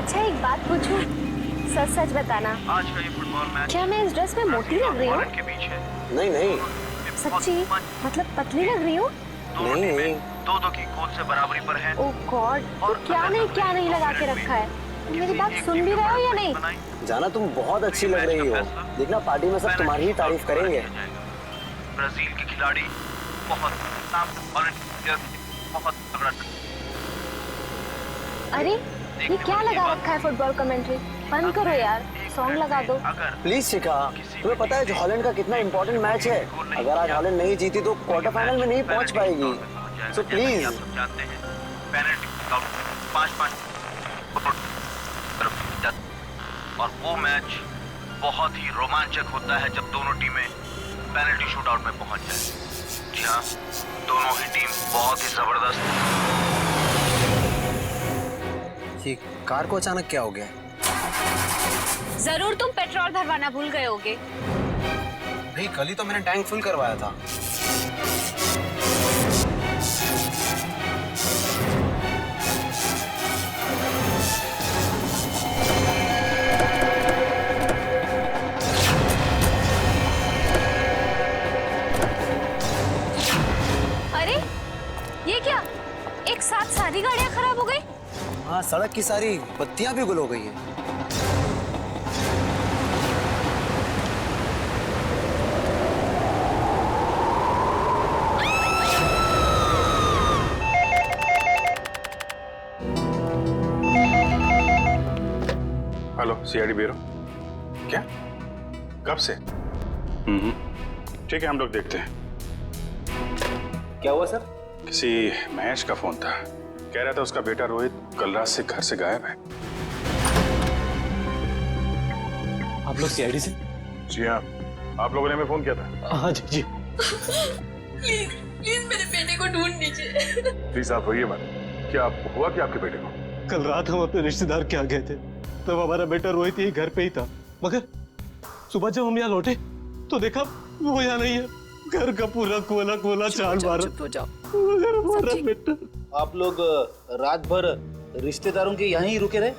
अच्छा एक बात पूछूं? सच सच बताना, आज का ये फुटबॉल मैच क्या मैं इस ड्रेस में मोटी लग रही हूँ? के बीच है। नहीं नहीं सच्ची? मतलब पतली लग रही हूँ? दोनों नहीं टीमें नहीं दो की गोल से बराबरी पर हैं। ओह गॉड, तो क्या नहीं लगा के रखा है? तुम मेरी बात सुन भी रहे हो या नहीं? जाना, तुम बहुत अच्छी लग रही हो। देखना पार्टी में सब तुम्हारी ही तारीफ करेंगे। ब्राजील के खिलाड़ी बहुत बहुत तगड़ा। अरे ये क्या लगा रखा है फुटबॉल कमेंट्री? बंद करो यार, सॉन्ग लगा दो। प्लीज शिखा, तुम्हें पता है हॉलैंड का कितना इंपॉर्टेंट मैच है? अगर आज हॉलैंड नहीं जीती तो क्वार्टर फाइनल में नहीं पहुंच पाएगी। So please. आप सब जानते हैं पेनल्टी 5-5 और वो मैच बहुत ही रोमांचक होता है जब दोनों टीमें पेनल्टी शूटआउट में पहुंच जाए। जी हाँ, दोनों ही टीम बहुत ही जबरदस्त। ये कार को अचानक क्या हो गया? जरूर तुम पेट्रोल भरवाना भूल गए होगे। भाई कल ही तो मैंने टैंक फुल करवाया था। अरे ये क्या, एक साथ सारी गाड़ियां खराब हो गई? हाँ, सड़क की सारी बत्तियां भी गुल हो गई है। Hello, CID bureau. क्या? कब से? ठीक है, हम लोग देखते हैं। क्या हुआ सर? किसी महेश का फोन था, कह रहा था उसका बेटा रोहित कल रात से घर से गायब है। आप लोग सीआईडी से? जी हाँ, आप लोगों ने हमें फोन किया था। हाँ जी जी। प्लीज प्लीज मेरे बेटे को ढूंढ लीजिए। प्लीज आप रोइए मत। क्या हुआ क्या आपके बेटे को? कल रात हम अपने रिश्तेदार के यहाँ गए थे, तब हमारा बेटा रोहित यही घर पे ही था, मगर सुबह जब हम यहाँ लौटे तो देखा वो यहाँ नहीं है। घर का पूरा कोला कोला चाल मारा। चुप हो जाओ। मगर हमारा बेटा। आप लोग रात भर रिश्तेदारों के यहीं रुके रहे?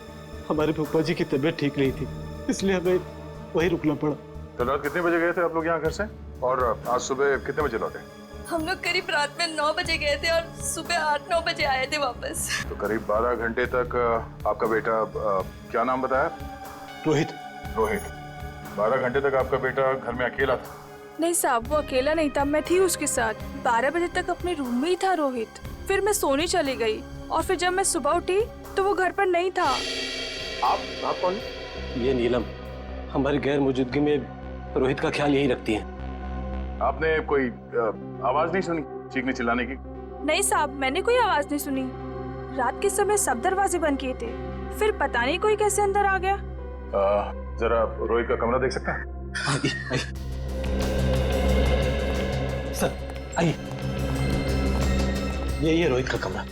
हमारे फूफा जी की तबीयत ठीक नहीं थी, इसलिए हमें वहीं रुकना पड़ा। कल रात कितने बजे गए थे आप लोग यहाँ घर से, और आज सुबह कितने बजे लौटे? हम लोग करीब रात में 9 बजे गए थे और सुबह 8-9 बजे आए थे वापस। तो करीब 12 घंटे तक आपका बेटा, क्या नाम बताया? रोहित। रोहित। 12 घंटे तक आपका बेटा घर में अकेला था? नहीं साहब, वो अकेला नहीं था, मैं थी उसके साथ। 12 बजे तक अपने रूम में ही था रोहित। फिर मैं सोने चली गई और फिर जब मैं सुबह उठी तो वो घर पर नहीं था। आप कौन? ये नीलम हमारी गैर मौजूदगी में रोहित का ख्याल यही रखती है। आपने कोई आवाज नहीं सुनी चीखने चिल्लाने की? नहीं साहब, मैंने कोई आवाज नहीं सुनी। रात के समय सब दरवाजे बंद किए थे, फिर पता नहीं कोई कैसे अंदर आ गया। जरा रोहित का कमरा देख सकता है? आइए सर, आइए। ये रोहित का कमरा।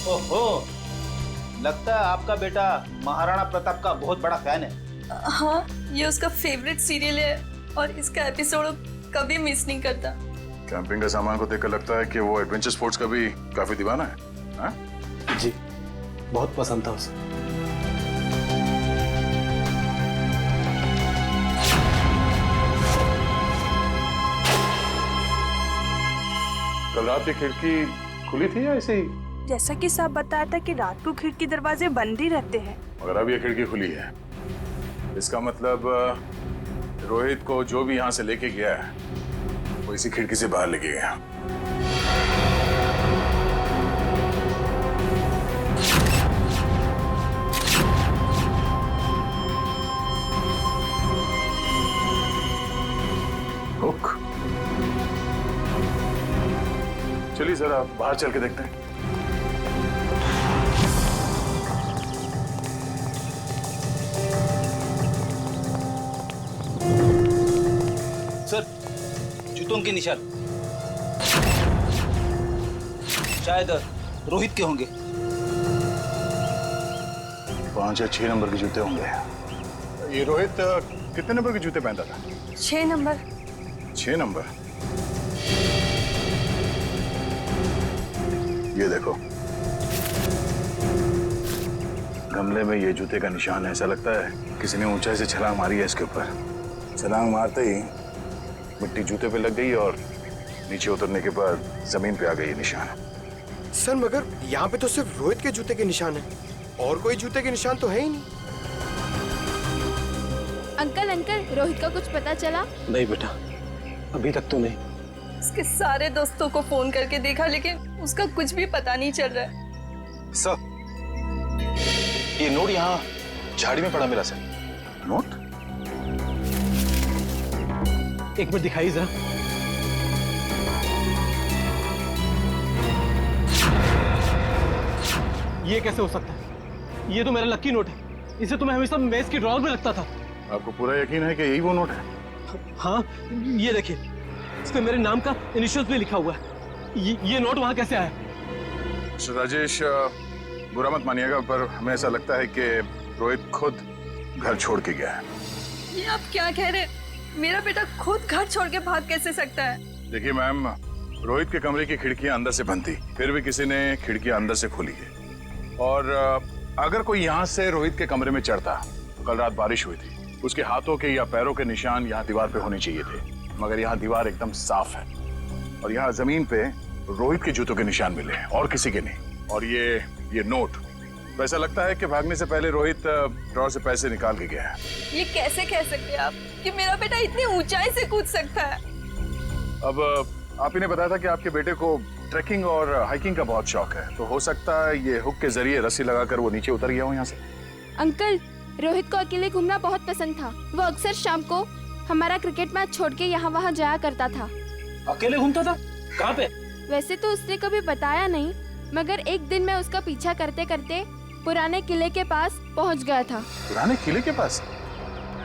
ओहो, लगता है आपका बेटा महाराणा प्रताप का बहुत बड़ा फैन है। हाँ, ये उसका फेवरेट सीरियल है और इसका एपिसोड कभी मिस नहीं करता। कैंपिंग का सामान को देखकर लगता है कि वो एडवेंचर स्पोर्ट्स का भी काफी दीवाना है। हाँ? जी, बहुत पसंद था उसे। कल रात की खिड़की खुली थी या ऐसे ही? जैसा कि साहब बताया था कि रात को खिड़की दरवाजे बंद ही रहते हैं। मगर अब ये खिड़की खुली है, इसका मतलब रोहित को जो भी यहाँ से लेके गया है वो इसी खिड़की से बाहर लेके गया। चलिए जरा बाहर चल के देखते हैं। सर, जूतों के निशान शायद रोहित के होंगे। 5 या 6 नंबर के जूते होंगे। ये रोहित कितने नंबर के जूते पहनता था? 6 नंबर। 6 नंबर। ये देखो, गमले में ये जूते का निशान है। ऐसा लगता है किसी ने ऊंचाई से छलांग मारी है इसके ऊपर। छलांग मारते ही मिट्टी जूते पे लग गई और नीचे उतरने के बाद जमीन पे आ गई ये निशान। सर मगर यहाँ पे तो सिर्फ रोहित के जूते के निशान है, और कोई जूते के निशान तो है ही नहीं। अंकल रोहित का कुछ पता चला? नहीं बेटा, अभी तक तो नहीं। उसके सारे दोस्तों को फोन करके देखा लेकिन उसका कुछ भी पता नहीं चल रहा है। सर, ये नोट यहाँ झाड़ी में पड़ा मिला सर। नोट? एक मिनट दिखाई जरा। ये कैसे हो सकता है? ये तो मेरा लकी नोट है। इसे तो मैं हमेशा मेज की ड्रॉअर में रखता था। आपको पूरा यकीन है कि यही वो नोट है? हाँ, ये देखिए, इस पे मेरे नाम का इनिशियल्स भी लिखा हुआ है। ये नोट वहां कैसे आया? मिस्टर राजेश, बुरा मत मानिएगा, पर हमें ऐसा लगता है कि रोहित खुद घर छोड़ के गया है। ये आप क्या कह रहे हैं? मेरा बेटा खुद घर छोड़ के भाग कैसे सकता है? देखिए मैम, रोहित के कमरे की खिड़कियां अंदर से बंद थी, फिर भी किसी ने खिड़कियां अंदर से खोली है। और अगर कोई यहाँ से रोहित के कमरे में चढ़ता तो कल रात बारिश हुई थी, उसके हाथों के या पैरों के निशान यहाँ दीवार पे होने चाहिए थे, मगर यहाँ दीवार एकदम साफ है और यहाँ जमीन पे रोहित के जूतों के निशान मिले हैं और किसी के नहीं। और ये नोट, तो ऐसा लगता है कि भागने से पहले रोहित ड्रॉअर से पैसे निकाल के गया है। ये कैसे कह सकते हैं आप कि मेरा बेटा इतनी ऊंचाई से कूद सकता है? अब आप ही ने बताया था कि आपके बेटे को ट्रैकिंग और हाइकिंग का बहुत शौक है, तो हो सकता है ये हुक के जरिए रस्सी लगाकर वो नीचे उतर गया हो यहाँ से। अंकल, रोहित को अकेले घूमना बहुत पसंद था। वो अक्सर शाम को हमारा क्रिकेट मैच छोड़ के यहाँ वहाँ जाया करता था। अकेले घूमता था? कहाँ पे? वैसे तो उसने कभी बताया नहीं, मगर एक दिन मैं उसका पीछा करते करते पुराने किले के पास पहुँच गया था। पुराने किले के पास?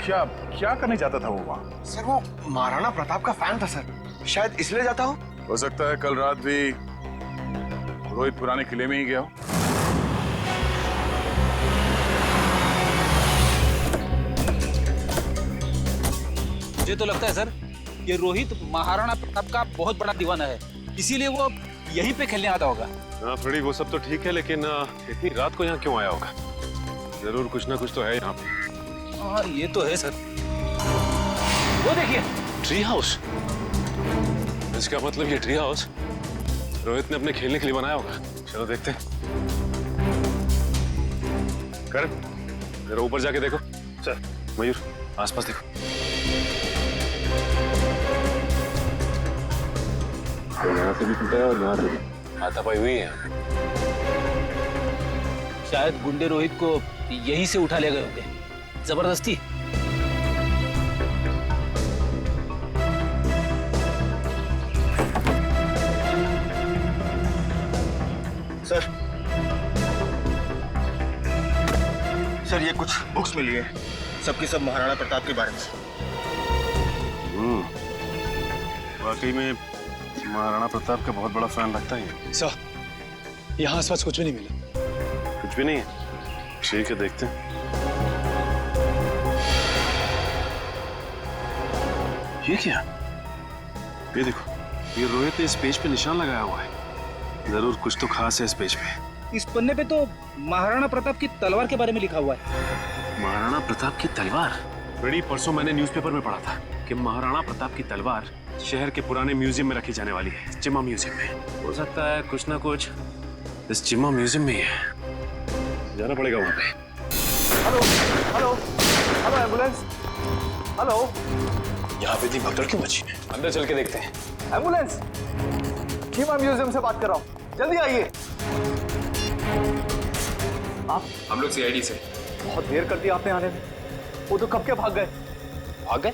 क्या करने जाता था वो वहाँ? सर वो महाराणा प्रताप का फैन था सर, शायद इसलिए जाता हो सकता है कल रात भी रोहित पुराने किले में ही गया हो। मुझे तो लगता है सर, ये रोहित महाराणा प्रताप का बहुत बड़ा दीवाना है, इसीलिए वो यहीं पे खेलने आता होगा। हाँ थोड़ी वो सब तो ठीक है, लेकिन इतनी रात को यहाँ क्यों आया होगा? जरूर कुछ ना कुछ तो है यहाँ पे। हाँ ये तो है सर। वो देखिए, ट्री हाउस। इसका मतलब ये ट्री हाउस रोहित ने अपने खेलने के लिए बनाया होगा। चलो देखते हैं। करण, जरा ऊपर जाके देखो। चल मयूर, आसपास देखो। तो यहाँ से भी टूटा है और यहाँ से भी हाथापाई हुई है। शायद गुंडे रोहित को यहीं से उठा ले गए होंगे जबरदस्ती। सर ये कुछ बुक्स मिली है, सबकी सब महाराणा प्रताप के बारे में। वाकई में महाराणा प्रताप का बहुत बड़ा फैन लगता है। सर, यहाँ आसपास कुछ भी नहीं मिला। कुछ भी नहीं है? ठीक है, देखते हैं। ये क्या? ये देखो, ये रोहित ने इस पेज पे निशान लगाया हुआ है। जरूर कुछ तो खास है इस पेज पे। इस पन्ने पे तो महाराणा प्रताप की तलवार के बारे में लिखा हुआ है। महाराणा प्रताप की तलवार? बड़ी परसों मैंने न्यूज़पेपर में पढ़ा था कि महाराणा प्रताप की तलवार शहर के पुराने म्यूजियम में रखी जाने वाली है, चिम्मा म्यूजियम में। हो सकता है कुछ ना कुछ इस चिम्मा म्यूजियम में ही है। जाना पड़ेगा वहां पे। Hello hello hello ambulance, hello. यहाँ पे इतनी भगदड़ क्यों मची है? अंदर चल के देखते हैं। एम्बुलेंस, चिम्मा म्यूजियम से बात कर रहा हूँ, जल्दी आइए। आप? हम लोग सीआईडी से। बहुत देर कर दी आपने आने में। वो तो कब के भाग गए। भाग गए?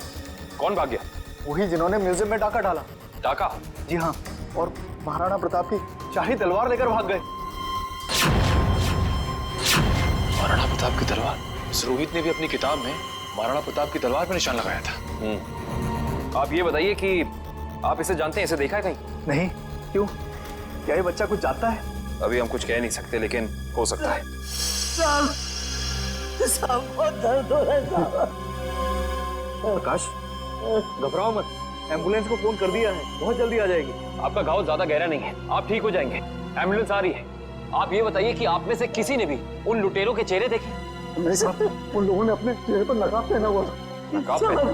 कौन भाग गया? वही जिन्होंने म्यूजियम में डाका डाला। डाका? जी हाँ, और महाराणा प्रताप की शाही तलवार लेकर भाग गए। महाराणा प्रताप की तलवार? रोहित ने भी अपनी किताब में महाराणा प्रताप की तलवार पर निशान लगाया था। आप ये बताइए कि आप इसे जानते हैं, इसे देखा है कहीं? नहीं। क्यों, क्या ये बच्चा कुछ जानता है? अभी हम कुछ कह नहीं सकते, लेकिन हो सकता है। साहब बहुत दर्द हो रहा है साहब। प्रकाश, घबराओ मत, एम्बुलेंस को फोन कर दिया है, बहुत जल्दी आ जाएगी। आपका घाव ज्यादा गहरा नहीं है, आप ठीक हो जाएंगे। एम्बुलेंस आ रही है। आप ये बताइए कि आप में से किसी ने भी उन लुटेरों के चेहरे देखे? नहीं साहब, उन लोगों ने अपने चेहरे पर नकाब पहना हुआ था। नकाब पहना?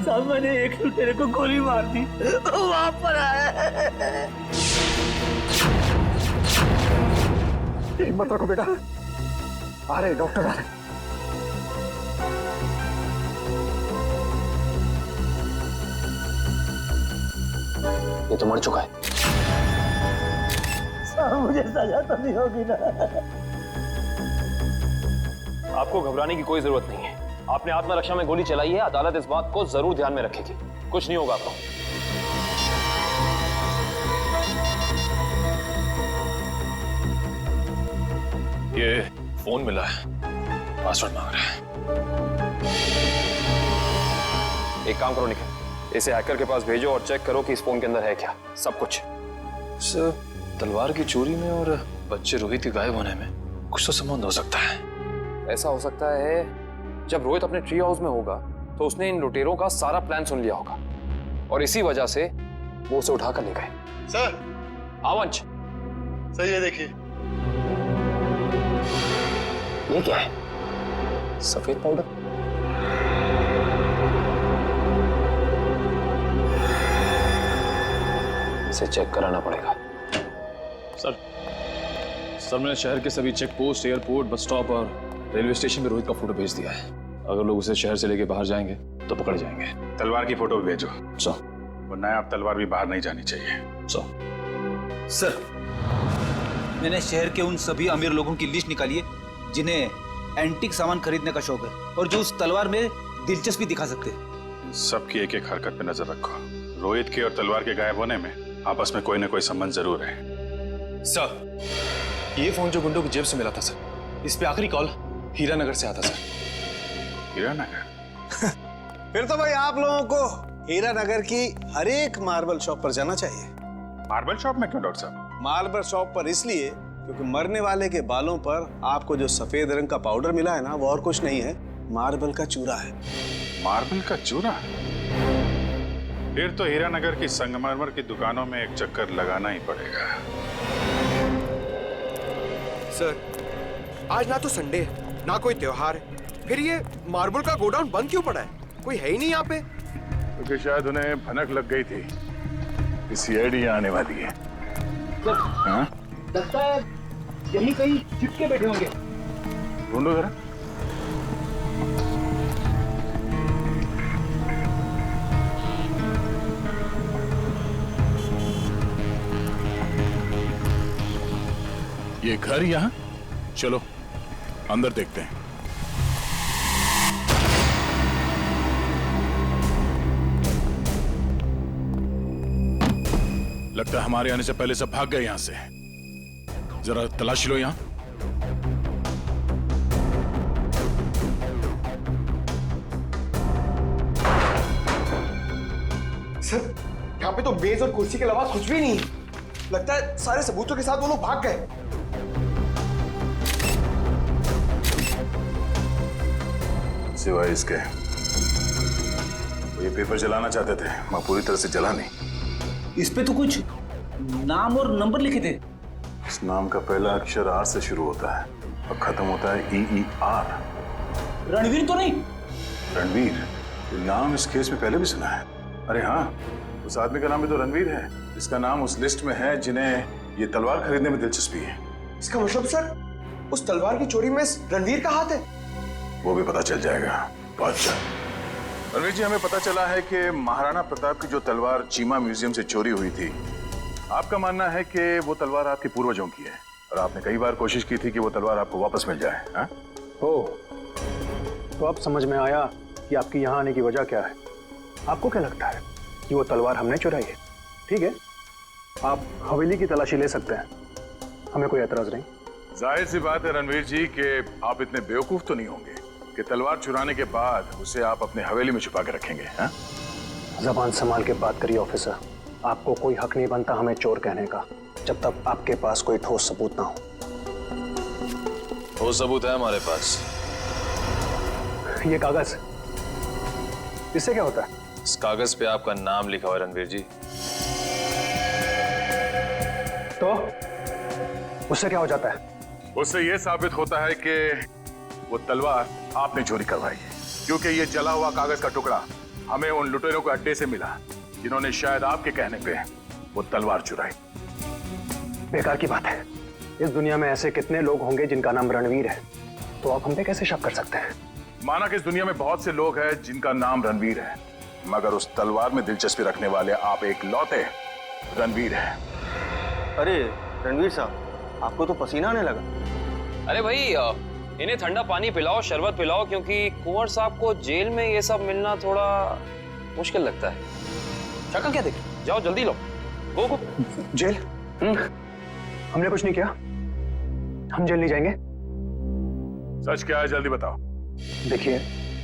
साहब मैंने एक लुटेरे को गोली मार दी, वहां पर आया। हिम्मत रखो बेटा, आ रहे डॉक्टर आ रहे। ये तो मर चुका है। साहब मुझे सजा तो नहीं होगी ना? आपको घबराने की कोई जरूरत नहीं है। आपने आत्मरक्षा में गोली चलाई है, अदालत इस बात को जरूर ध्यान में रखेगी। कुछ नहीं होगा आपको। ये फोन मिला है, पासवर्ड मांग रहा है। एक काम करो निखिल, इसे हैकर के पास भेजो और चेक करो कि इस फोन के अंदर है क्या, सब कुछ। सर, तलवार की चोरी में और बच्चे रोहित के गायब होने में कुछ तो संबंध हो सकता है। ऐसा हो सकता है जब रोहित अपने ट्री हाउस में होगा तो उसने इन लुटेरों का सारा प्लान सुन लिया होगा और इसी वजह से वो उसे उठाकर ले गए। सर, आवंश, सर ये देखिए। ये क्या है? सफेद पाउडर? इसे चेक कराना पड़ेगा। सर, मैंने शहर के सभी check post, airport, bus stop और रेलवे स्टेशन में रोहित का फोटो भेज दिया है। अगर लोग उसे शहर से लेके बाहर जाएंगे तो पकड़ जाएंगे। तलवार की फोटो भी भेजो। सर, वरना आप तलवार भी बाहर नहीं जानी चाहिए। सर, मैंने शहर के उन सभी अमीर लोगों की लिस्ट निकाली है जिन्हें एंटीक सामान खरीदने का शौक है और जो उस तलवार में दिलचस्पी दिखा सकते हैं। सबकी एक एक हरकत पे नजर रखो। रोहित के और तलवार के गायब होने में आपस में कोई ना कोई संबंध जरूर है। सर, ये फोन जो गुंडों की जेब से मिला था सर, इस पे आखिरी कॉल हीरानगर से आता सर। हीरानगर? फिर तो भाई आप लोगों को हीरानगर की हर एक मार्बल शॉप पर जाना चाहिए। मार्बल शॉप में क्यों डॉक्टर साहब? मार्बल शॉप पर इसलिए क्योंकि मरने वाले के बालों पर आपको जो सफेद रंग का पाउडर मिला है ना, वो और कुछ नहीं है, मार्बल का चूरा है। मार्बल का चूरा? फिर तो हीरानगर की संगमरमर की दुकानों में एक चक्कर लगाना ही पड़ेगा। सर, आज ना तो संडे है, ना कोई त्योहार है, फिर ये मार्बल का गोडाउन बंद क्यों पड़ा है? कोई है ही नहीं यहाँ पे। क्योंकि शायद उन्हें भनक लग गई थी कि सीआईडी आने वाली है। हाँ? लगता है यही कहीं चिपके बैठे होंगे। ढूंढो जरा। ये घर यहाँ? चलो अंदर देखते हैं। लगता है हमारे आने से पहले सब भाग गए यहां से। जरा तलाशी लो यहां। सर, यहाँ पे तो मेज और कुर्सी के अलावा कुछ भी नहीं है। लगता है सारे सबूतों के साथ वो लोग भाग गए। सिवाय इसके वो ये पेपर जलाना चाहते थे, मैं पूरी तरह से जला नहीं। इस पे तो कुछ नाम और नंबर लिखे थे। इस नाम का पहला अक्षर आर से शुरू होता है और खत्म होता है EER। रणवीर तो नहीं? रणवीर? ये नाम इस केस में पहले भी सुना है। अरे हाँ, उस आदमी का नाम भी तो रणवीर है, इसका नाम उस लिस्ट में है जिन्हें ये तलवार खरीदने में दिलचस्पी है। इसका मतलब सर, उस तलवार की चोरी में रणवीर का हाथ है? वो भी पता चल जाएगा। बादशाह रणवीर जी, हमें पता चला है कि महाराणा प्रताप की जो तलवार चीमा म्यूजियम से चोरी हुई थी, आपका मानना है कि वो तलवार आपके पूर्वजों की है और आपने कई बार कोशिश की थी कि वो तलवार आपको वापस मिल जाए। हाँ? तो अब समझ में आया कि आपकी यहाँ आने की वजह क्या है। आपको क्या लगता है कि वो तलवार हमने चुराई है? ठीक है, आप हवेली की तलाशी ले सकते हैं, हमें कोई एतराज नहीं। जाहिर सी बात है रणवीर जी कि आप इतने बेवकूफ तो नहीं होंगे कि तलवार चुराने के बाद उसे आप अपने हवेली में छुपा के रखेंगे। हाँ? जबान संभाल के बात करिए ऑफिसर, आपको कोई हक नहीं बनता हमें चोर कहने का जब तक आपके पास कोई ठोस सबूत ना हो। ठोस सबूत है हमारे पास। ये कागज, इससे क्या होता है? इस कागज पे आपका नाम लिखा हुआ है रणवीर जी। तो उससे क्या हो जाता है? उससे यह साबित होता है कि वो तलवार आपने चोरी करवाई है, क्योंकि ये जला हुआ कागज का टुकड़ा हमें उन लुटेरों के अड्डे से मिला जिन्होंने शायद आपके कहने पे वो तलवार चुराई। बेकार की बात है। इस दुनिया में ऐसे कितने लोग होंगे जिनका नाम रणवीर है, तो आप हम पे कैसे शक कर सकते हैं? माना कि इस दुनिया में बहुत से लोग हैं जिनका नाम रणवीर है, मगर उस तलवार में दिलचस्पी रखने वाले आप एक लौते रणवीर हैं। अरे रणवीर साहब, आपको तो पसीना आने लगा। अरे भाई, इन्हें ठंडा पानी पिलाओ, शरबत पिलाओ, क्योंकि कुंवर साहब को जेल में ये सब मिलना थोड़ा मुश्किल लगता है। शक्ल क्या देख? जाओ जल्दी लो, गो। जेल? हमने कुछ नहीं किया, हम जेल नहीं जाएंगे। सच क्या है, जल्दी बताओ। देखिए,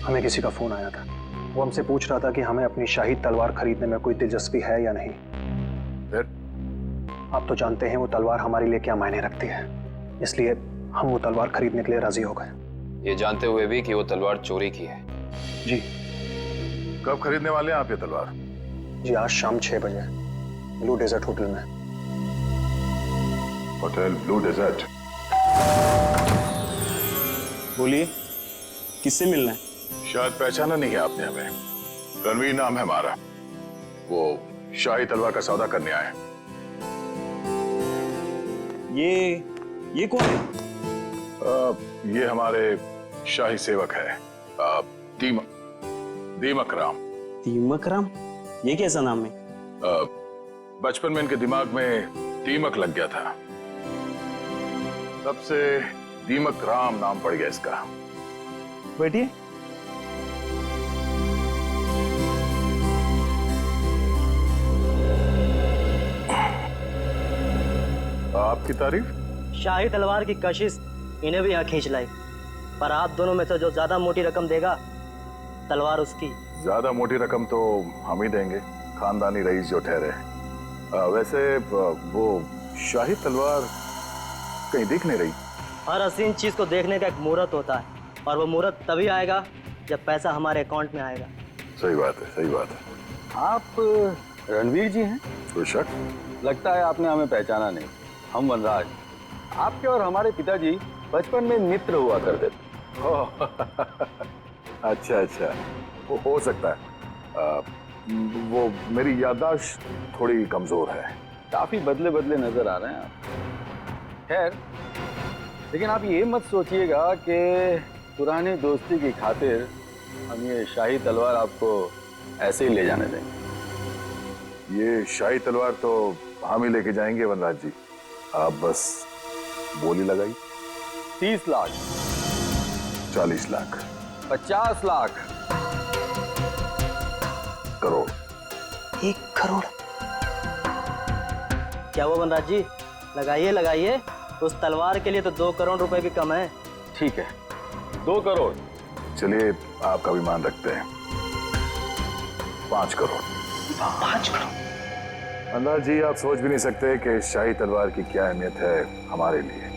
हमें किसी का फोन आया था। वो हमसे पूछ रहा था कि हमें अपनी शाही तलवार खरीदने में कोई दिलचस्पी है या नहीं। फिर? आप तो जानते हैं वो तलवार हमारे लिए क्या मायने रखती है, इसलिए हम वो तलवार खरीदने के लिए राजी हो गए। ये जानते हुए भी कि वो तलवार चोरी की है। जी। कब खरीदने वाले हैं आप ये तलवार? जी, आज शाम 6 बजे ब्लू डेजर्ट होटल में। Hotel blue desert? बोलिए, किससे मिलना है? शायद पहचाना नहीं है आपने हमें। रणवीर नाम है हमारा। वो शाही तलवार का सौदा करने आए। ये कौन है? ये हमारे शाही सेवक है, दीमक राम। दीमक राम? ये कैसा नाम है? बचपन में इनके दिमाग में दीमक लग गया था, तब से दीमक राम नाम पड़ गया इसका। बैठिए। आपकी तारीफ? शाही तलवार की कशिश इन्हें भी यहाँ खींच लाई, पर आप दोनों में से जो ज्यादा मोटी रकम देगा, तलवार उसकी। ज्यादा मोटी रकम तो हम ही देंगे, खानदानी रईस जो ठहरे। वैसे वो शाही तलवार कहीं दिख नहीं रही। हर हसीन चीज को देखने का एक मुहूर्त होता है, और वो मुहूर्त तभी आएगा जब पैसा हमारे अकाउंट में आएगा। सही बात है, सही बात है। आप रणवीर जी हैं? कोई शक? लगता है आपने हमें पहचाना नहीं। हम वनराज, आपके और हमारे पिताजी बचपन में मित्र हुआ करते थे। अच्छा अच्छा, वो हो सकता है। वो मेरी याददाश्त थोड़ी कमजोर है। काफी बदले बदले नजर आ रहे हैं आप। खैर, लेकिन आप ये मत सोचिएगा कि पुरानी दोस्ती की खातिर हम ये शाही तलवार आपको ऐसे ही ले जाने देंगे। ये शाही तलवार तो हम ही लेके जाएंगे वनराज जी, आप बस बोली लगाई। 30 लाख, 40 लाख, 50 लाख, करोड़। 1 करोड़? क्या वो वनराज जी, लगाइए लगाइए। उस तलवार के लिए तो 2 करोड़ रुपए भी कम है। ठीक है, 2 करोड़। चलिए, आपका भी मान रखते हैं। 5 करोड़। 5 करोड़? वनराज जी, आप सोच भी नहीं सकते कि इस शाही तलवार की क्या अहमियत है हमारे लिए।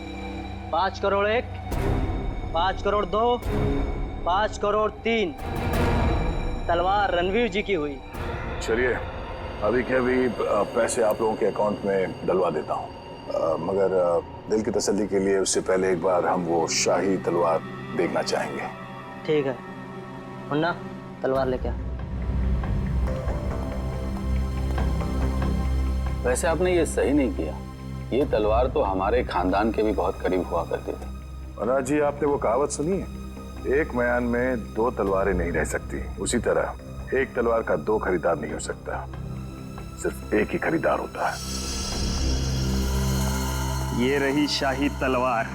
5 करोड़ 1, 5 करोड़ 2, 5 करोड़ 3। तलवार रणवीर जी की हुई। चलिए, अभी के अभी पैसे आप लोगों के अकाउंट में डलवा देता हूँ, मगर दिल की तसल्ली के लिए उससे पहले एक बार हम वो शाही तलवार देखना चाहेंगे। ठीक है, मुन्ना तलवार लेके आ। वैसे आपने ये सही नहीं किया। ये तलवार तो हमारे खानदान के भी बहुत करीब हुआ करती थी। वनराज जी, आपने वो कहावत सुनी है, एक मयान में 2 तलवारें नहीं रह सकती। उसी तरह एक तलवार का 2 खरीदार नहीं हो सकता, सिर्फ एक ही खरीदार होता है। ये रही शाही तलवार।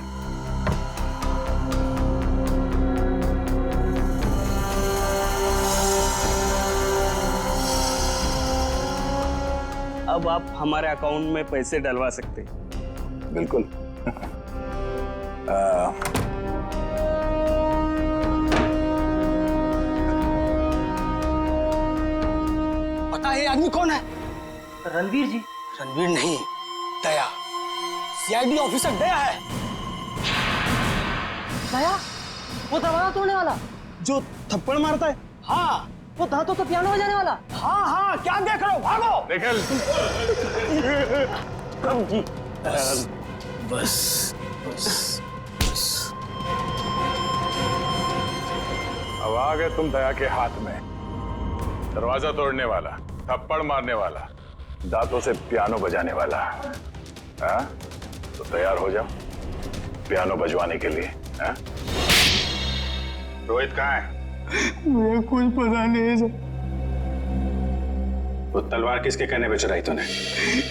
अब आप हमारे अकाउंट में पैसे डलवा सकते हैं। बिल्कुल। पता है ये आदमी कौन है? रणवीर जी। रणवीर नहीं, दया। सीआईडी ऑफिसर दया है। दया? वो दरवाजा तोड़ने वाला? जो थप्पड़ मारता है? हाँ, वो था तो पियानो बजाने वाला। हाँ हाँ, क्या देख रहे हो? भागो! निकल। कम जी। बस बस बस। अब आ गए तुम दया के हाथ में। दरवाजा तोड़ने वाला, थप्पड़ मारने वाला, दांतों से पियानो बजाने वाला। हाँ? तो तैयार हो जाओ पियानो बजवाने के लिए। हाँ? रोहित कहाँ है? मुझे कुछ पता नहीं है सर। वो तलवार किसके कहने पे चुराई तूने?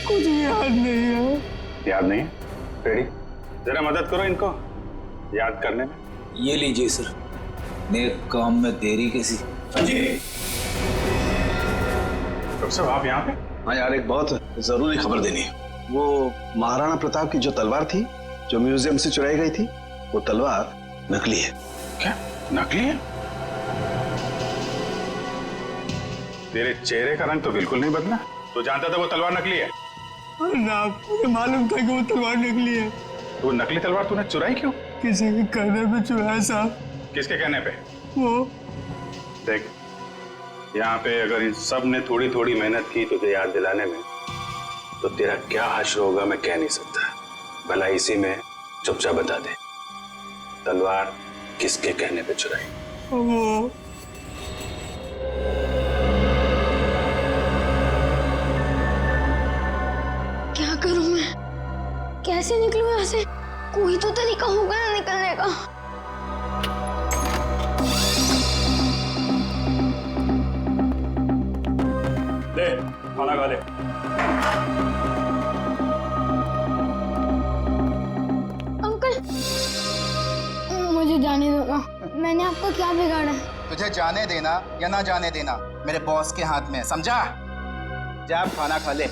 कुछ भी याद नहीं है। याद नहीं? रेडी? जरा मदद करो इनको याद करने में। ये लीजिए सर। नेक काम में देरी कैसी? जी डॉक्टर साहब आप यहाँ पे? हाँ यार, एक बहुत जरूरी खबर देनी है। वो महाराणा प्रताप की जो तलवार थी, जो म्यूजियम से चुराई गई थी, वो तलवार नकली है। क्या नकली है? तेरे चेहरे का रंग तो बिल्कुल नहीं बदला। तो जानता था वो तलवार नकली है? मुझे मालूम था कि वो तलवार नकली है। तो नकली तलवार तूने चुराई क्यों? किसी के कहने पे चुराया साहब। किसके कहने पे? वो देख, यहाँ पे अगर इन सब ने थोड़ी थोड़ी मेहनत की तुझे याद दिलाने में, तो तेरा क्या हश्र होगा मैं कह नहीं सकता। भला इसी में चुपचाप बता दे, तलवार किसके कहने पे चुराई? वो क्या करूं मैं? कैसे निकलूं यहाँ से? कोई तो तरीका होगा ना निकलने का। दे खाना खा ले। अंकल, मुझे जाने दो ना। मैंने आपको क्या बिगाड़ा है? तुझे जाने देना या ना जाने देना मेरे बॉस के हाथ में है, समझा? जा अब खाना खा ले।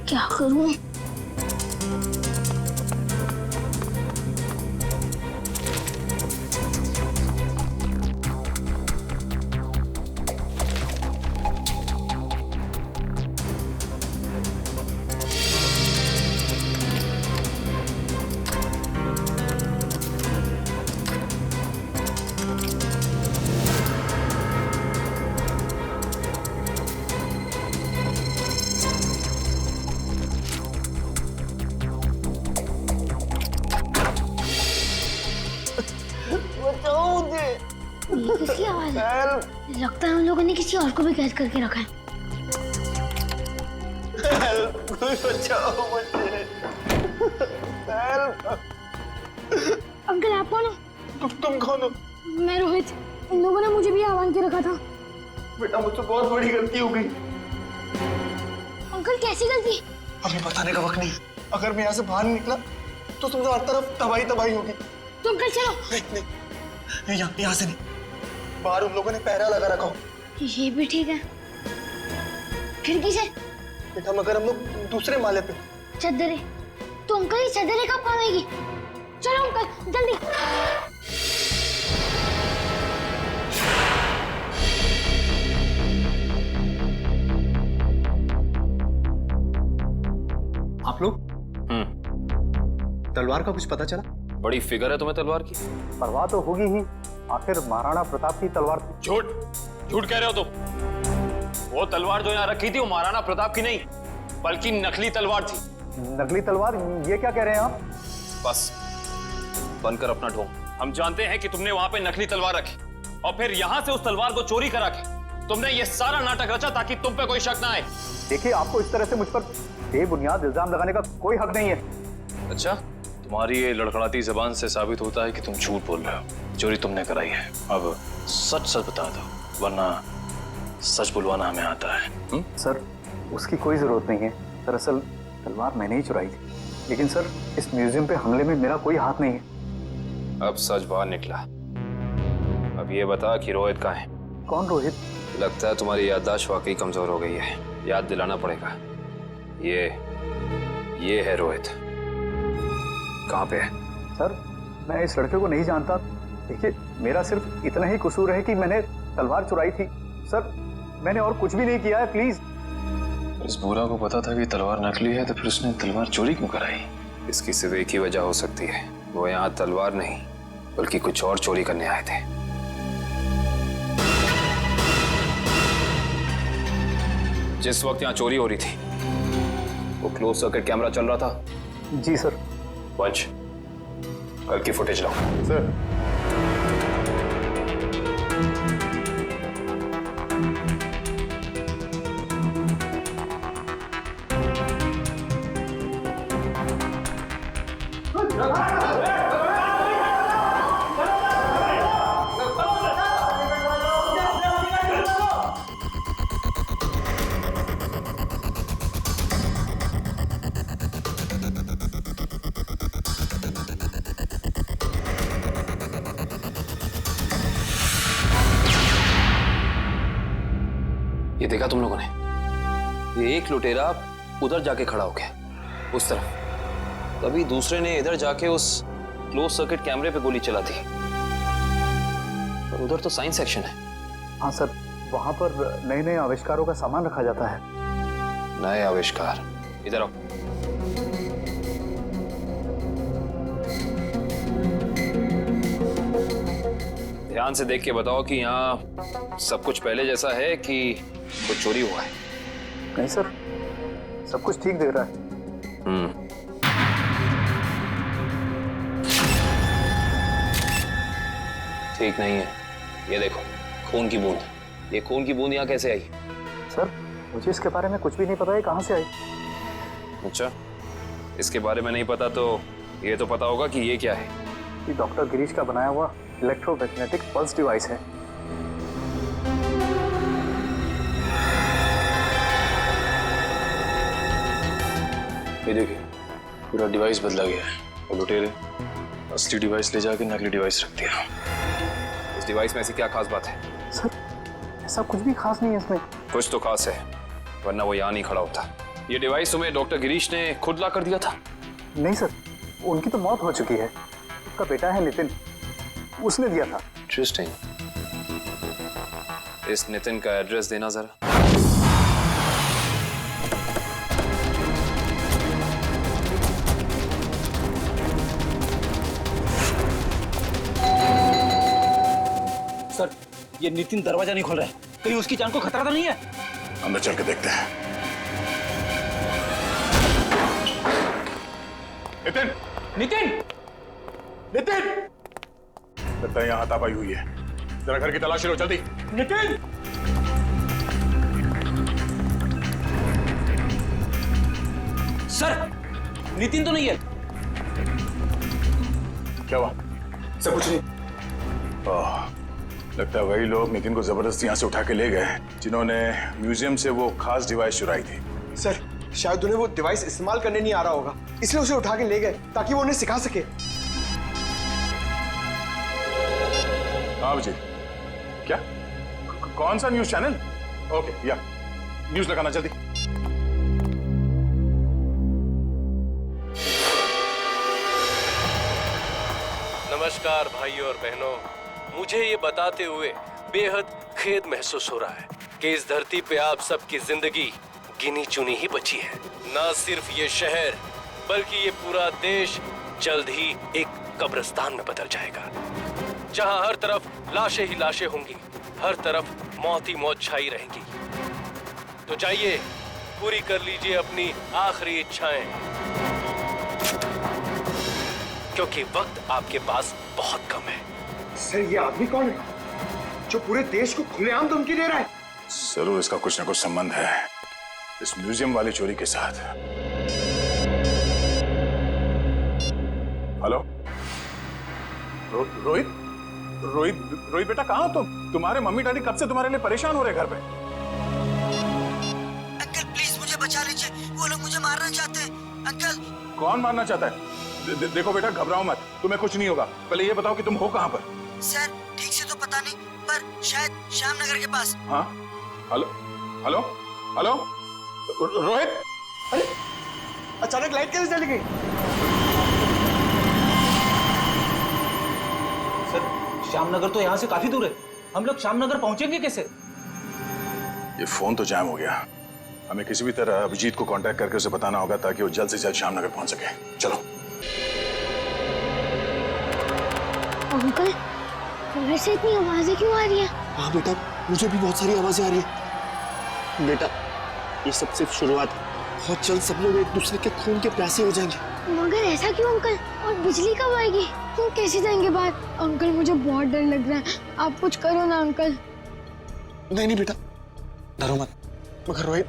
क्या करूं? ये किसकी आवाज है? लगता है उन लोगों ने किसी और को भी कैद करके रखा है। बचाओ मुझे। अंकल आप कौन हो? तुम कौन हो? मैं रोहित। इन लोगों ने मुझे भी आह्वान के रखा था। बेटा मुझसे बहुत बड़ी गलती हो गई। अंकल कैसी गलती? हमें बताने का वक्त नहीं। अगर मैं यहाँ से बाहर निकला तो समझो हर तरफ तबाही तबाही होगी। तो अंकल चलो। नहीं, यहाँ से नहीं। बाहर उन लोगों ने पहरा लगा रखा हो। ये भी ठीक है। खिड़की से? बेटा मगर हम लोग दूसरे माले पे। चद्दरे? तो अंकल ये चद्दरे कब काम आएगी? चलो अंकल जल्दी। आप लोग? तलवार का कुछ पता चला? बड़ी फिगर है तुम्हें तलवार की। परवाह तो होगी ही, आखिर महाराणा प्रताप की तलवार थी। झूठ झूठ कह रहे हो तुम। वो तलवार जो यहाँ रखी थी वो महाराणा प्रताप की नहीं बल्कि नकली तलवार थी। नकली तलवार? ये क्या कह रहे हैं आप? बस बनकर अपना ढोंग। हम जानते हैं कि तुमने वहां पे नकली तलवार रखी और फिर यहाँ से उस तलवार को चोरी करा के तुमने ये सारा नाटक रचा ताकि तुम पे कोई शक ना आए। देखिए, आपको इस तरह से मुझ पर बेबुनियाद इल्जाम लगाने का कोई हक नहीं है। अच्छा, तुम्हारी ये लड़खड़ाती जबान से साबित होता है कि तुम झूठ बोल रहे हो। चोरी तुमने कराई है। अब सच सच बता दो वरना सच बुलवाना हमें आता है। सर, उसकी कोई जरूरत नहीं है। दरअसल तलवार मैंने ही चुराई थी। लेकिन सर, इस म्यूजियम पे हमले में मेरा कोई हाथ नहीं है। अब सच बाहर निकला। अब ये बता कि रोहित कहाँ है? कौन रोहित? लगता है तुम्हारी याददाश्त वाकई कमजोर हो गई है। याद दिलाना पड़ेगा। ये है रोहित। कहाँ पे है? सर, मैं इस लड़के को नहीं जानता। देखिए, मेरा सिर्फ इतना ही कसूर है कि मैंने तलवार चुराई थी सर, मैंने और कुछ भी नहीं किया है, प्लीज। इस बूढ़ा को पता था कि तलवार नकली है, तो फिर उसने तलवार चोरी क्यों कराई? इसकी सिर्फ एक ही वजह हो सकती है, वो यहाँ तलवार नहीं बल्कि कुछ और चोरी करने आए थे। जिस वक्त यहाँ चोरी हो रही थी वो क्लोज सर्किट कैमरा चल रहा था। जी सर। वंश, कल की फुटेज लाओ। सर। ये देखा तुम लोगों ने? ये एक लुटेरा उधर जाके खड़ा हो गया उस तरफ, तभी दूसरे ने इधर जाके उस क्लोज सर्किट कैमरे पे गोली चला दी। पर उधर तो साइंस सेक्शन है। हाँ सर, वहां पर नए नए आविष्कारों का सामान रखा जाता है। नए आविष्कार? इधर आओ। ध्यान से देख के बताओ कि यहाँ सब कुछ पहले जैसा है कि कुछ चोरी हुआ है? नहीं सर, सब कुछ ठीक दिख रहा है। ठीक नहीं है। ये देखो, खून की बूंद। ये खून की बूंद यहाँ कैसे आई? सर, मुझे इसके बारे में कुछ भी नहीं पता है, कहाँ से आई। अच्छा, इसके बारे में नहीं पता तो ये तो पता होगा कि ये क्या है। ये डॉक्टर गिरीश का बनाया हुआ इलेक्ट्रोमैग्नेटिक पल्स डिवाइस है। ये देखिए, पूरा डिवाइस बदला गया है और लुटेरे असली डिवाइस ले जाके नकली डिवाइस रख दिया। इस डिवाइस में ऐसी क्या खास बात है? सर, ऐसा कुछ भी खास नहीं है इसमें। कुछ तो खास है, वरना वो यहाँ नहीं खड़ा होता। ये डिवाइस तुम्हें डॉक्टर गिरीश ने खुद ला कर दिया था? नहीं सर, उनकी तो मौत हो चुकी है। उसका बेटा है नितिन, उसने दिया था। इंटरेस्टिंग। इस नितिन का एड्रेस देना जरा। सर, ये नितिन दरवाजा नहीं खोल रहा है, कहीं उसकी जान को खतरा तो नहीं है? अंदर चल के देखते हैं। नितिन! नितिन! नितिन! लगता है यहाँ हाथापाई हुई है। जरा घर की तलाशी लो जल्दी। नितिन! सर, नितिन तो नहीं है। क्या हुआ? सर कुछ नहीं। लगता है वही लोग नितिन को जबरदस्ती यहाँ से उठा के ले गए जिन्होंने म्यूजियम से वो खास डिवाइस चुराई थी। सर, शायद उन्हें वो डिवाइस इस्तेमाल करने नहीं आ रहा होगा, इसलिए उसे उठा के ले गए ताकि वो उन्हें सिखा सके। हाँ अभिजीत, क्या? कौन सा न्यूज चैनल? ओके, या न्यूज लगाना जल्दी। नमस्कार भाइयों और बहनों, मुझे ये बताते हुए बेहद खेद महसूस हो रहा है कि इस धरती पे आप सबकी जिंदगी गिनी चुनी ही बची है। न सिर्फ ये शहर बल्कि ये पूरा देश जल्द ही एक कब्रिस्तान में बदल जाएगा, जहां हर तरफ लाशें ही लाशें होंगी, हर तरफ मौत ही मौत छाई रहेंगी। तो जाइए, पूरी कर लीजिए अपनी आखिरी इच्छाएं, क्योंकि वक्त आपके पास बहुत कम है। सर, ये आदमी कौन है जो पूरे देश को खुलेआम धमकी दे रहा है? जरूर इसका कुछ ना कुछ संबंध है इस म्यूजियम वाली चोरी के साथ। हेलो रोहित? रोहित बेटा, कहाँ हो तुम? तुम्हारे मम्मी डैडी कब से तुम्हारे लिए परेशान हो रहे घर पे। अंकल प्लीज मुझे बचा लीजिए, वो लोग मुझे मारना चाहते हैं। अंकल। कौन मारना चाहता है? देखो बेटा, घबराओ मत, तुम्हें कुछ नहीं होगा। पहले ये बताओ कि तुम हो कहाँ पर? सर, ठीक से तो पता नहीं, पर शायद श्याम नगर के पास। हाँ, हेलो हेलो हेलो रोहित! अरे अचानक लाइट कैसे चली गई? सर, श्यामनगर तो यहाँ से काफी दूर है, हम लोग श्यामनगर पहुंचेंगे कैसे? ये फोन तो जैम हो गया। हमें किसी भी तरह अभिजीत को कांटेक्ट करके उसे बताना होगा ताकि वो जल्द से जल्द श्यामनगर पहुंच सके। चलो। अंकल, वैसे इतनी आवाजें क्यों आ रही है? हाँ बेटा, मुझे भी बहुत सारी आवाजें आ रही है। बेटा, ये सब सिर्फ शुरुआत है। बहुत जल्द सब लोग एक दूसरे के खून के प्यासे हो जाएंगे। मगर ऐसा क्यों अंकल? और बिजली कब आएगी? हम कैसे जाएंगे बाहर? अंकल मुझे बहुत डर लग रहा है, आप कुछ करो ना अंकल। नहीं नहीं बेटा, डरो मत। मगर रोहित,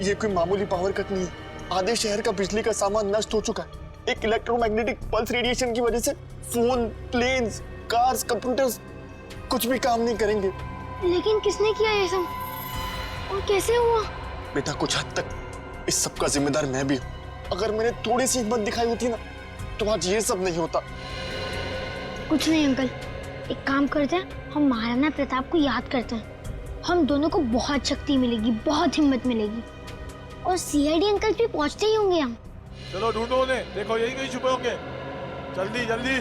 ये कोई मामूली पावर कट नहीं है। आधे शहर का बिजली का सामान नष्ट हो चुका है। एक इलेक्ट्रोमैग्नेटिक पल्स रेडिएशन की वजह से फोन, प्लेन्स, कार्स, कंप्यूटर्स कुछ भी काम नहीं करेंगे। लेकिन किसने किया ये सब और कैसे हुआ? बेटा, कुछ हद तक इस सब का जिम्मेदार मैं भी हूँ। अगर मैंने थोड़ी सी हिम्मत दिखाई होती ना तो आज ये सब नहीं होता। कुछ नहीं अंकल, एक काम करते हैं, हम महाराणा प्रताप को याद करते हैं। हम दोनों को बहुत शक्ति मिलेगी, बहुत हिम्मत मिलेगी और सीआईडी अंकल भी पहुंचते ही होंगे। हम चलो ढूंढो उन्हें, देखो यही कहीं छुपे होंगे। जल्दी जल्दी।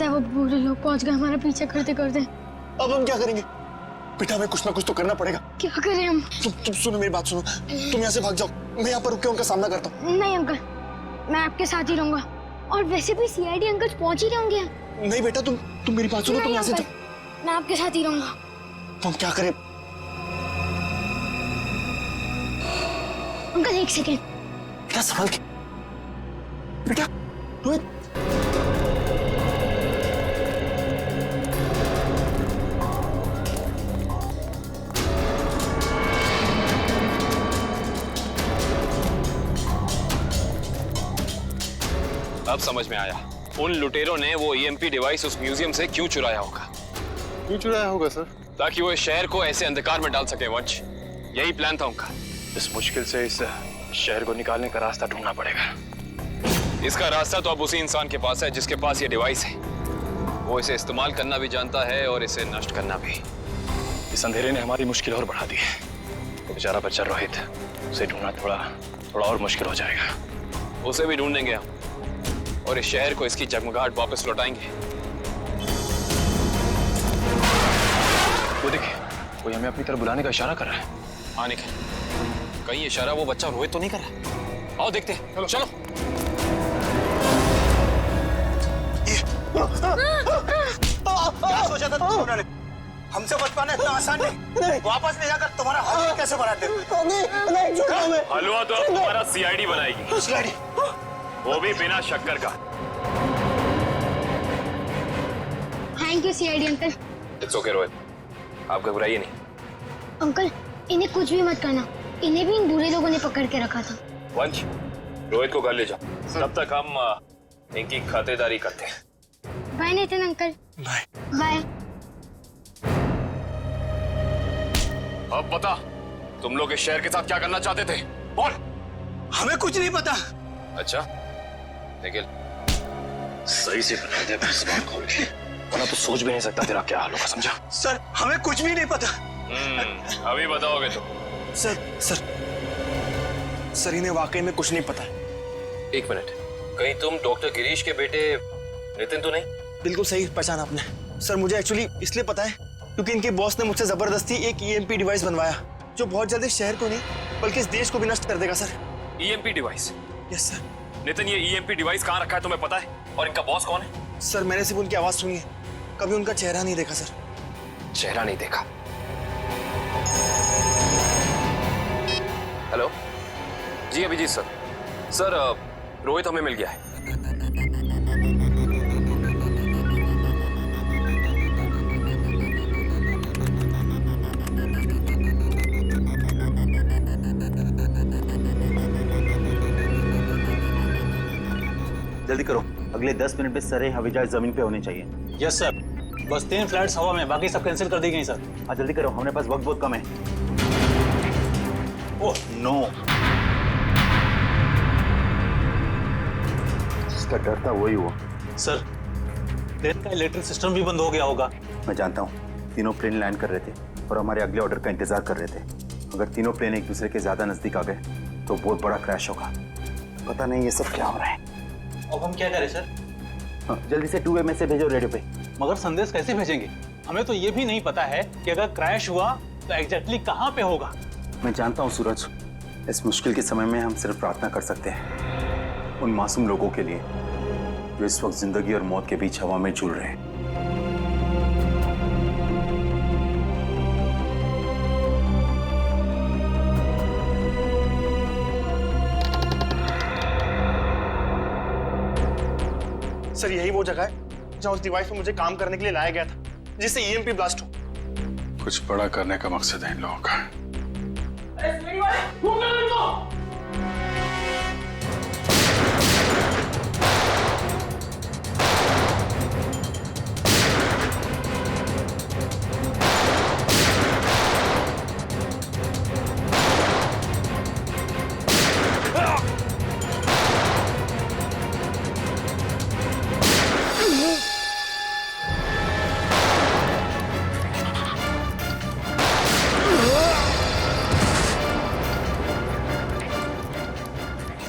वो बूढ़े लोग पहुंच गए हमारा पीछे करते करते। अब हम क्या करेंगे? बेटा, हमें कुछ ना कुछ तो करना पड़ेगा। क्या करें हम? तुम सुनो मेरी बात सुनो, तुम यहाँ से भाग जाओ, मैं यहाँ पर रुक के उनका सामना करता हूँ। नहीं अंकल, मैं आपके साथ ही रहूंगा और वैसे भी सीआईडी अंकल पहुंच ही होंगे। नहीं बेटा, तुम मेरी बात सुनो, तुम यहाँ से जाओ। मैं आपके साथ ही रहूंगा। तुम क्या करें? अंकल एक सेकेंड। बेटा संभाल के। बेटा, रोहित। अब समझ में आया, उन लुटेरों ने वो ईएमपी डिवाइस उस म्यूजियम से क्यों चुराया होगा। क्यों चुराया होगा सर? ताकि वो इस शहर को ऐसे अंधकार में डाल सके वंश। यही प्लान था उनका। इस मुश्किल से इस शहर को निकालने का रास्ता ढूंढना पड़ेगा। इसका रास्ता तो अब उसी इंसान के पास है जिसके पास ये डिवाइस है। वो इसे इस्तेमाल करना भी जानता है और इसे नष्ट करना भी। इस अंधेरे ने हमारी मुश्किल और बढ़ा दी है। तो बेचारा बच्चा रोहित, उसे ढूंढना थोड़ा और मुश्किल हो जाएगा। उसे भी ढूंढेंगे हम और इस शहर को इसकी जगमगाहट वापस लौटाएंगे। वो देखिए, कोई हमें अपनी तरफ बुलाने का इशारा कर रहा है। हाँ निखिल, कहीं इशारा वो बच्चा रोहित तो नहीं कर रहा? आओ देखते हैं। चलो। क्या सोचा था तुमने? हमसे बच पाना इतना आसान नहीं। वापस ले जाकर तुम्हारा हलवा कैसे बनाते? हलवा तो तुम्हारा सीआईडी बनाएगी। सीआईडी? वो भी बिना शक्कर का। Thank you CID uncle. It's okay Rohit, आप घबराइए नहीं। अंकल, इन्हें कुछ भी मत करना, इन्हें भी इन बुरे लोगों ने पकड़ के रखा था। वंश, रोहित को घर ले जाओ, तब तक हम इनकी खातेदारी करते हैं। Bye Nitin uncle. Bye bye. अब बता, तुम लोग इस शहर के साथ क्या करना चाहते थे? बोल। हमें कुछ नहीं पता। अच्छा निखिल, सही से बता दे जुबान खोल के, वरना तो सोच भी नहीं सकता तेरा क्या हाल होगा, समझा? सर, हमें कुछ भी नहीं पता। अभी बताओगे तो? सर इन्हें वाकई में कुछ नहीं पता। एक मिनट, कहीं तुम डॉक्टर गिरीश के बेटे नितिन तो नहीं? बिल्कुल सही पहचाना आपने। सर, मुझे एक्चुअली इसलिए पता है क्योंकि इनके बॉस ने मुझसे जबरदस्ती एक ईएमपी डिवाइस बनवाया जो बहुत जल्दी शहर को नहीं बल्कि इस देश को भी नष्ट कर देगा sir. EMP device? Yes sir. Nitin, ये ईएमपी डिवाइस कहाँ रखा है तुम्हें पता है? और इनका बॉस कौन है? सर, मैंने सिर्फ उनकी आवाज सुनी है, कभी उनका चेहरा नहीं देखा सर। चेहरा नहीं देखा? हेलो जी, अभिजीत सर। सर, रोहित हमें मिल गया है। जल्दी करो, अगले 10 मिनट में सारे हवाई जहाज जमीन पे होने चाहिए। Yes sir. बस 3 फ्लाइट्स हवा में, बाकी सब कैंसिल कर दी गई सर। हाँ जल्दी करो, हमारे पास वक्त बहुत कम है। ओह नो, जिसका डर था वही हुआ। सर, प्लेन का इलेक्ट्रिक सिस्टम भी बंद हो गया होगा। मैं जानता हूँ, तीनों प्लेन लैंड कर रहे थे और हमारे अगले ऑर्डर का इंतजार कर रहे थे। अगर तीनों प्लेन एक दूसरे के ज्यादा नजदीक आ गए तो बहुत बड़ा क्रैश होगा। पता नहीं ये सब क्या हो रहा है। अब हम क्या करें सर? जल्दी से 2 में से भेजो रेडियो पे। मगर संदेश कैसे भेजेंगे? हमें तो ये भी नहीं पता है कि अगर क्रैश हुआ तो एग्जैक्टली कहाँ पे होगा। मैं जानता हूँ सूरज, इस मुश्किल के समय में हम सिर्फ प्रार्थना कर सकते हैं उन मासूम लोगों के लिए जो इस वक्त जिंदगी और मौत के बीच हवा में झूल रहे हैं। सर यही वो जगह है जहाँ उस डिवाइस पे मुझे काम करने के लिए लाया गया था, जिससे ईएमपी ब्लास्ट हो। कुछ बड़ा करने का मकसद है इन लोगों का।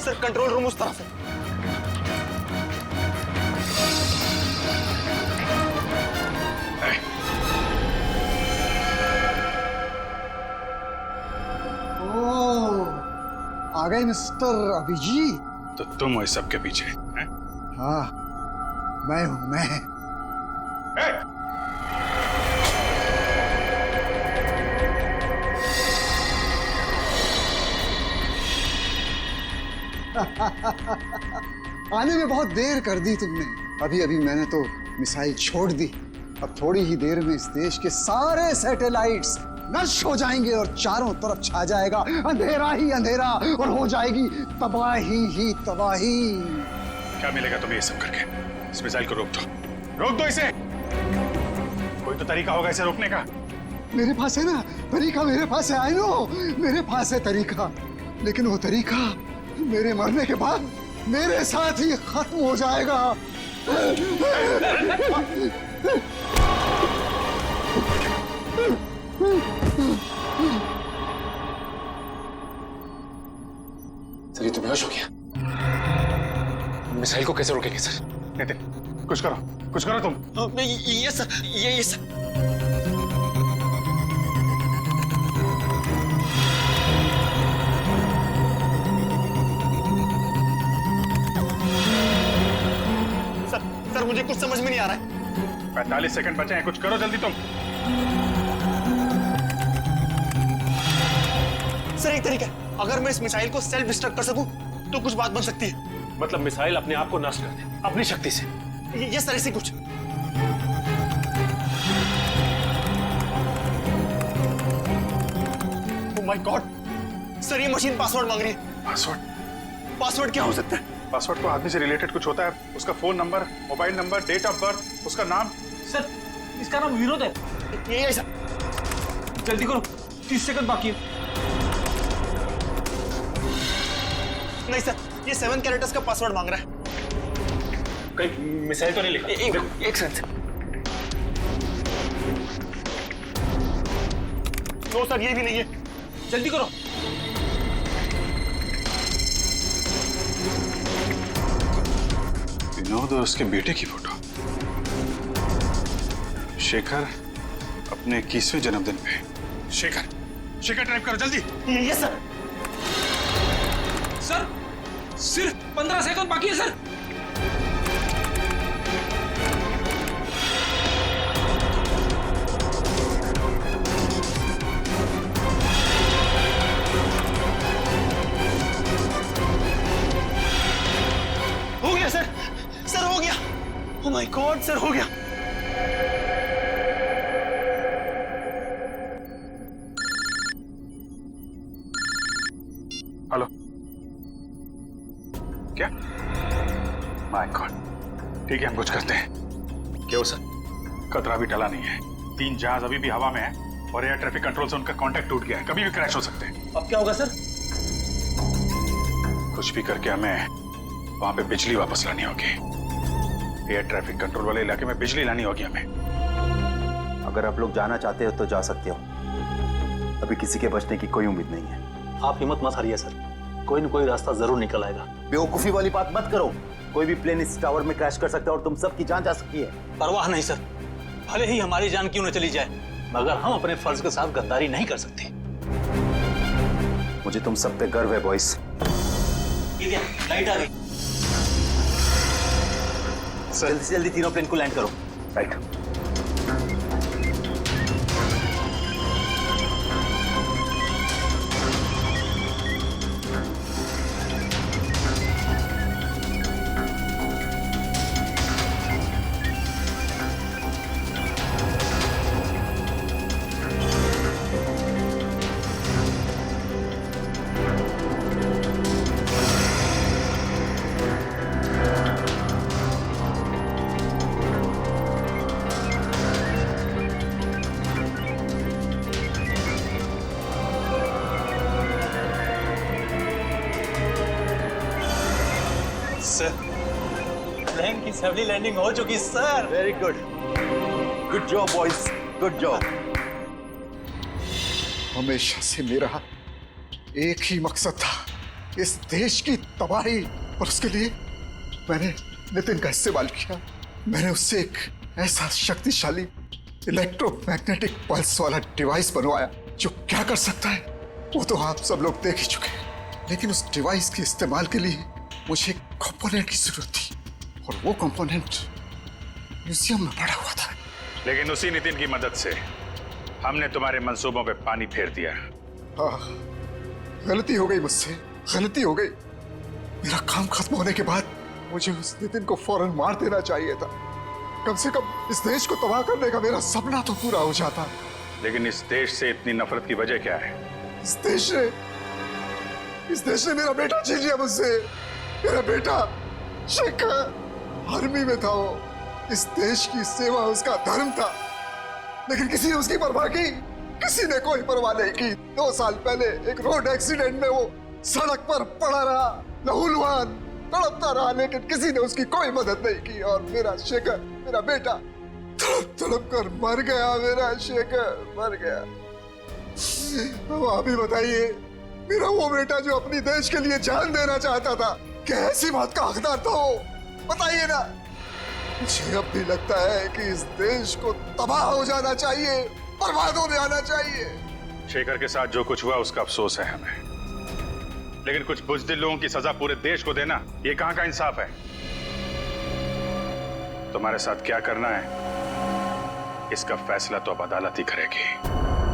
सर कंट्रोल रूम उस तरफ है। आ गए मिस्टर अभिजीत। तो तुम हो इस सब के पीछे हैं? हाँ मैं हूं मैं। आने में बहुत देर कर दी तुमने। अभी अभी मैंने तो मिसाइल छोड़ दी। अब थोड़ी ही देर में इस देश के सारे सैटेलाइट्स नष्ट हो जाएंगे और चारों तरफ छा जाएगा अंधेरा ही अंधेरा और हो जाएगी तबाही ही तबाही। क्या मिलेगा तुम्हें ये सब करके? इस मिसाइल को रोक दो इसे। कोई तो तरीका होगा इसे रोकने का। मेरे पास है ना तरीका, मेरे पास है। आई नो मेरे पास है तरीका, लेकिन वो तरीका मेरे मरने के बाद मेरे साथ ही खत्म हो जाएगा। सर ये तो बेहोश हो गया। मिसाइल को कैसे रोकेंगे सर? नितिन कुछ करो तुम। ये सर ये सर। सर मुझे कुछ समझ में नहीं आ रहा है। 45 सेकंड बचे हैं, कुछ करो जल्दी तुम। सर एक तरीका है, अगर मैं इस मिसाइल को सेल्फ डिस्ट्रक्ट कर सकूं तो कुछ बात बन सकती है। मतलब मिसाइल अपने आप को नष्ट कर दे अपनी शक्ति से? ये सर ऐसे कुछ। ओह माय गॉड सर, ये मशीन पासवर्ड मांग रही है। पासवर्ड क्या हो सकता है? पासवर्ड तो आदमी से रिलेटेड कुछ होता है, उसका phone number, mobile number, date of birth, उसका नाम। सर इसका नाम विनोद है। ये सर जल्दी करो, 30 सेकंड बाकी है। नहीं सर, ये 7 कैरेक्टर्स का पासवर्ड मांग रहा है। कहीं मिसाइल तो नहीं लिखा? एक सेकंड। नो सर ये भी नहीं है। जल्दी करो। विनोद और उसके बेटे की फोटो। शेखर अपने 21वें जन्मदिन पे। शेखर टाइप करो जल्दी। ये सर। सर सिर्फ 15 सेकंड बाकी है सर। हो गया सर, सर हो गया। ओह माय गॉड सर हो गया। हेलो क्या? माय गॉड, ठीक है हम कुछ करते हैं। क्या हो सर? खतरा भी टला नहीं है, 3 जहाज अभी भी हवा में है और एयर ट्रैफिक कंट्रोल से उनका कांटेक्ट टूट गया है, कभी भी क्रैश हो सकते हैं। अब क्या होगा सर? कुछ भी करके हमें वहां पे बिजली वापस लानी होगी। एयर ट्रैफिक कंट्रोल वाले इलाके में बिजली लानी होगी हमें। अगर आप लोग जाना चाहते हो तो जा सकते हो, अभी किसी के बचने की कोई उम्मीद नहीं है। आप हिम्मत मत हारिए सर, कोई न कोई रास्ता जरूर निकल आएगा। बेवकूफी वाली बात मत करो, कोई भी प्लेन इस टावर में क्रैश कर सकता है और तुम सबकी जान जा सकती है। परवाह नहीं सर, भले ही हमारी जान क्यों न चली जाए, मगर हम अपने फर्ज के साथ गद्दारी नहीं कर सकते। मुझे तुम सब पे गर्व है बॉयज। लाइट आ गई। जल्दी से जल्दी तीनों प्लेन को लैंड करो। राइट। सर, प्लेन की सफली लैंडिंग हो चुकी sir. Very good, good job boys, good job. हमेशा से मेरा एक ही मकसद था, इस देश की तबाही, और उसके लिए मैंने नितिन का इस्तेमाल किया। मैंने उससे एक ऐसा शक्तिशाली इलेक्ट्रोमैग्नेटिक पल्स वाला डिवाइस बनवाया जो क्या कर सकता है वो तो आप सब लोग देख ही चुके हैं। लेकिन उस डिवाइस के इस्तेमाल के लिए मुझे एक कंपोनेंट की जरूरत थी, और वो कंपोनेंट म्यूजियम में पड़ा हुआ था। लेकिन उसी नितिन की मदद से हमने तुम्हारे मंसूबों पे पानी फेर दिया। हाँ, गलती हो गई मुझसे, गलती हो गई। मेरा काम खत्म होने के बाद मुझे उस नितिन को फौरन मार देना चाहिए था। कम से कम इस देश को तबाह करने का मेरा सपना तो पूरा हो जाता। लेकिन इस देश से इतनी नफरत की वजह क्या है? इस देश ने मेरा बेटा छीन लिया मुझसे। मेरा बेटा शेखर आर्मी में था। वो इस देश की सेवा उसका धर्म था, लेकिन किसी ने उसकी परवाह की? किसी ने कोई परवाह नहीं की। 2 साल पहले एक रोड एक्सीडेंट में वो सड़क पर पड़ा रहा, लहूलुहान तड़पता रहा, लेकिन किसी ने उसकी कोई मदद नहीं की। और मेरा शेखर, मेरा बेटा तड़प तड़प कर मर गया। मेरा शेखर मर गया। अब आप ही बताइए, मेरा वो बेटा जो अपनी देश के लिए जान देना चाहता था, क्या ऐसी बात का हकदार था वो? बताइए ना। मुझे अब भी लगता है कि इस देश को तबाह हो जाना चाहिए, बर्बाद होने आना चाहिए। शेखर के साथ जो कुछ हुआ उसका अफसोस है हमें, लेकिन कुछ बुज़दिल लोगों की सजा पूरे देश को देना, ये कहां का इंसाफ है? तुम्हारे साथ क्या करना है इसका फैसला तो अब अदालत ही करेगी।